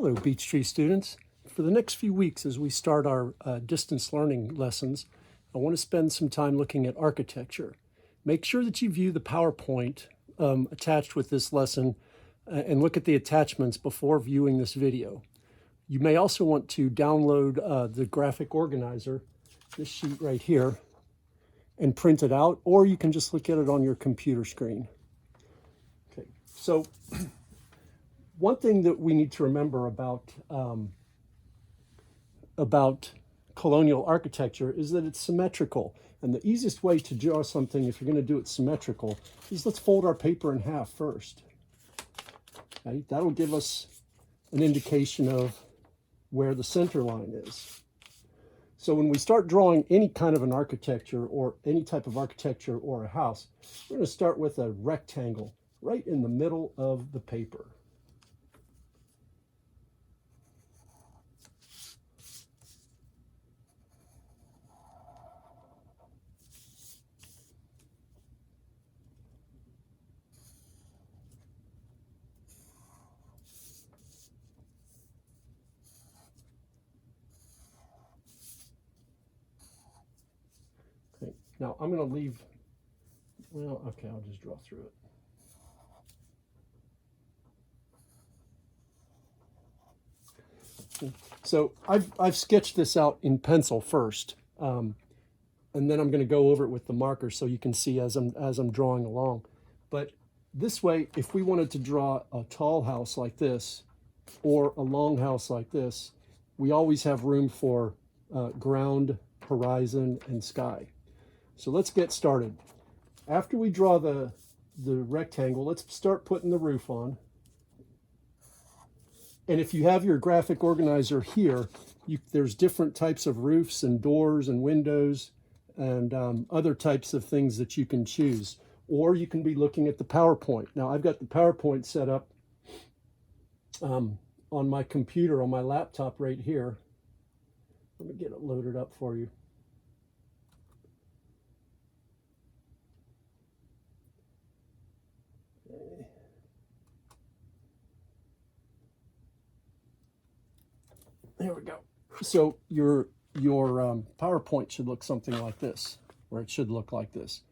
Hello, Beech Tree students. For the next few weeks, as we start our distance learning lessons, I want to spend some time looking at architecture. Make sure that you view the PowerPoint attached with this lesson and look at the attachments before viewing this video. You may also want to download the graphic organizer, this sheet right here, and print it out, or you can just look at it on your computer screen. Okay, so one thing that we need to remember about colonial architecture is that it's symmetrical. And the easiest way to draw something, if you're going to do it symmetrical, is let's fold our paper in half first. Okay? That'll give us an indication of where the center line is. So when we start drawing any kind of an architecture or any type of architecture or a house, we're going to start with a rectangle right in the middle of the paper. Now I'm going to leave, well, okay, I'll just draw through it. So I've sketched this out in pencil first, and then I'm going to go over it with the marker so you can see as I'm drawing along. But this way, if we wanted to draw a tall house like this or a long house like this, we always have room for ground, horizon, and sky. So let's get started. After we draw the rectangle, let's start putting the roof on. And if you have your graphic organizer here, there's different types of roofs and doors and windows and other types of things that you can choose. Or you can be looking at the PowerPoint. Now I've got the PowerPoint set up on my computer, on my laptop right here. Let me get it loaded up for you. There we go. So your PowerPoint should look something like this, or it should look like this,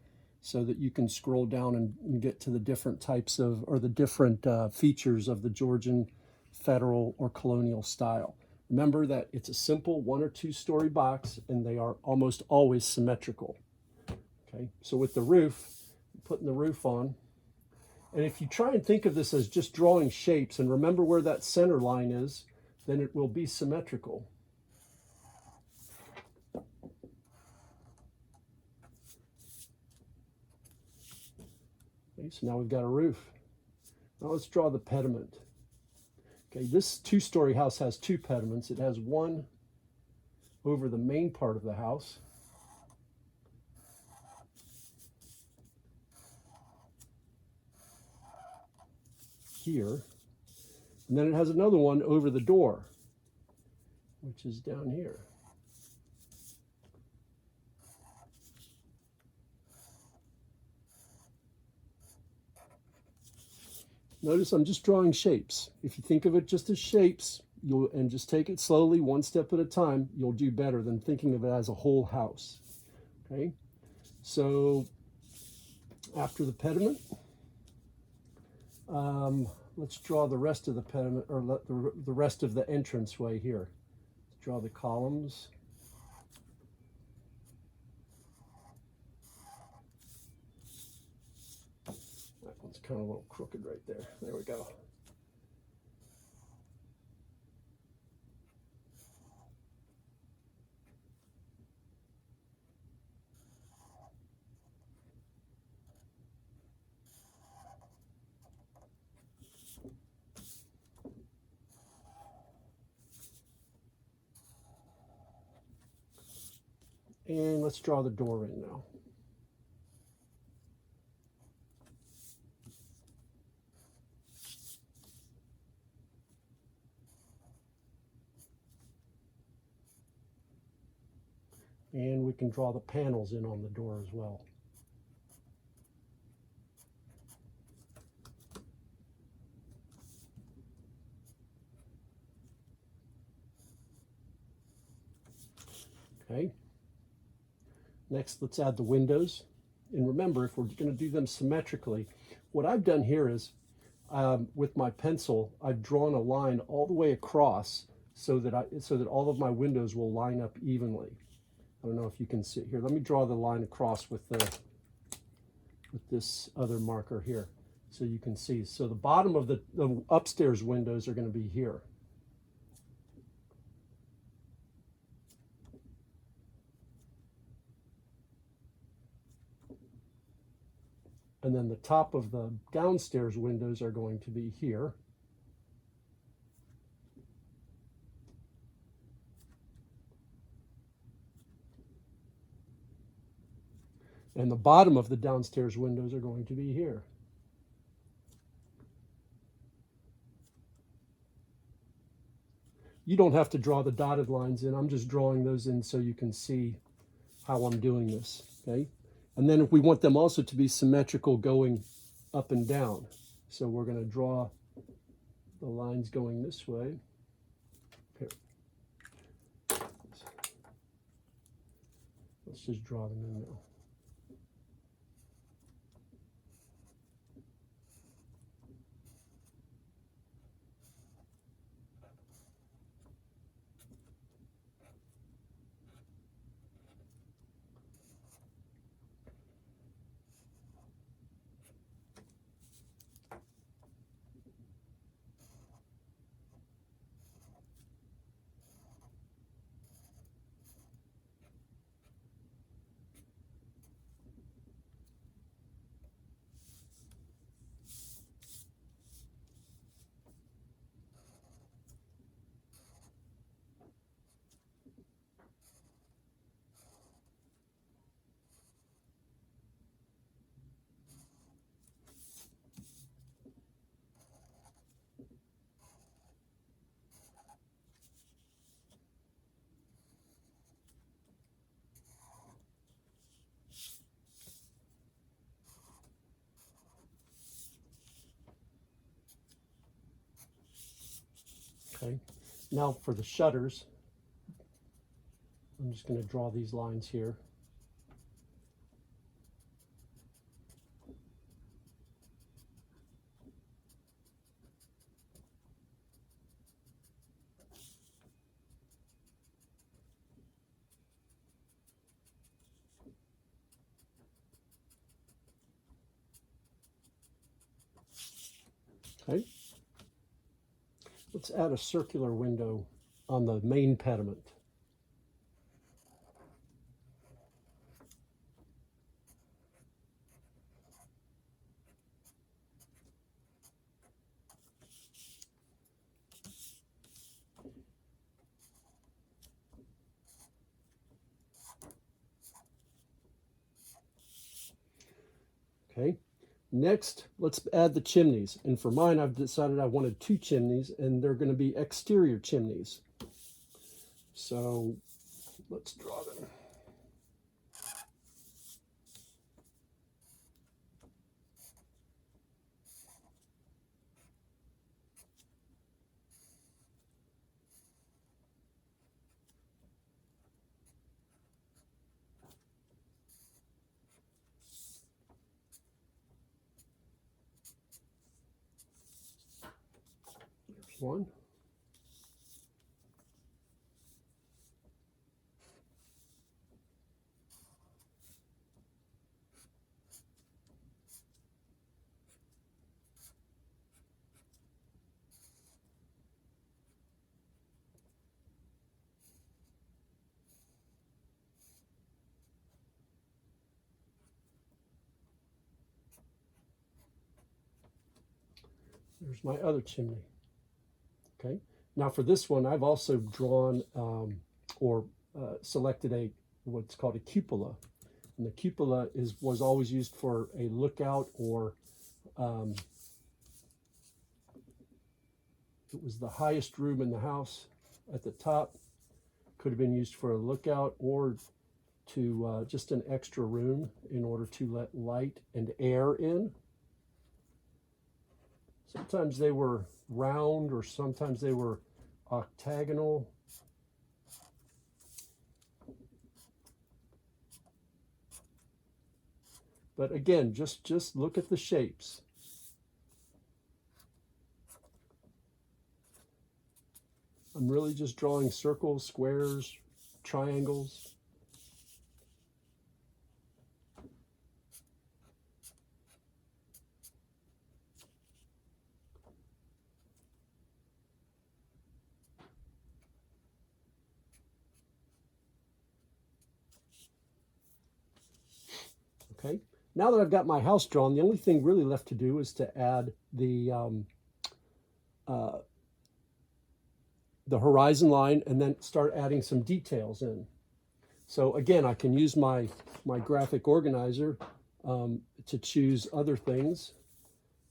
so that you can scroll down and get to the different types of, or the different features of the Georgian, federal, or colonial style. Remember that it's a simple 1 or 2 story box, and they are almost always symmetrical. Okay, so with the roof, putting the roof on, and if you try and think of this as just drawing shapes and remember where that center line is, then it will be symmetrical. Okay, so now we've got a roof. Now let's draw the pediment. Okay, this 2-story house has 2 pediments. It has one over the main part of the house. Here. And then it has another one over the door, which is down here. Notice I'm just drawing shapes. If you think of it just as shapes, and just take it slowly, one step at a time, you'll do better than thinking of it as a whole house. Okay, so after the pediment, let's draw the rest of the pediment, or the rest of the entranceway here. Let's draw the columns. That one's kind of a little crooked right there. There we go. And let's draw the door in now. And we can draw the panels in on the door as well. Okay. Next, let's add the windows. And remember, if we're going to do them symmetrically, what I've done here is with my pencil, I've drawn a line all the way across so that all of my windows will line up evenly. I don't know if you can see here. Let me draw the line across with this other marker here, so you can see. So the bottom of the upstairs windows are going to be here. And then the top of the downstairs windows are going to be here. And the bottom of the downstairs windows are going to be here. You don't have to draw the dotted lines in. I'm just drawing those in so you can see how I'm doing this, okay? And then if we want them also to be symmetrical going up and down. So we're going to draw the lines going this way. Here. Let's just draw them in now. Okay. Now for the shutters, I'm just going to draw these lines here. Okay. Let's add a circular window on the main pediment. Okay. Next, let's add the chimneys. And for mine, I've decided I wanted 2 chimneys, and they're going to be exterior chimneys. So let's draw them. There's one. There's my other chimney. Okay. Now for this one, I've also drawn selected what's called a cupola. And the cupola was always used for a lookout, or it was the highest room in the house at the top. Could have been used for a lookout, or to just an extra room in order to let light and air in. Sometimes they were round, or sometimes they were octagonal. But again, just look at the shapes. I'm really just drawing circles, squares, triangles. Okay, now that I've got my house drawn, the only thing really left to do is to add the horizon line and then start adding some details in. So again, I can use my graphic organizer to choose other things.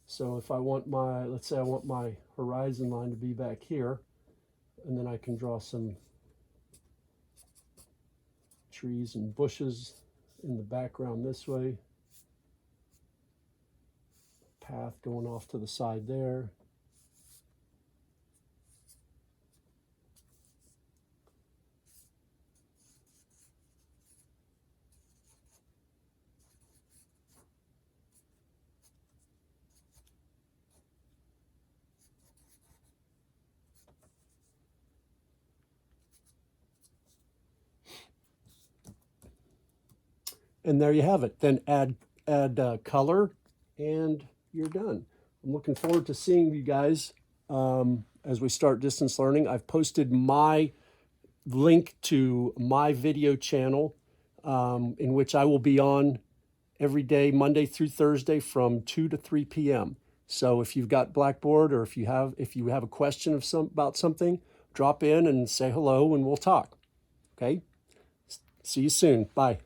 So if I want let's say I want my horizon line to be back here, and then I can draw some trees and bushes in the background this way. Path going off to the side there. And there you have it. Then add color, and you're done. I'm looking forward to seeing you guys as we start distance learning. I've posted my link to my video channel in which I will be on every day, Monday through Thursday from 2 to 3 p.m. So if you've got Blackboard, or if you have a question about something, drop in and say hello and we'll talk. Okay? See you soon. Bye.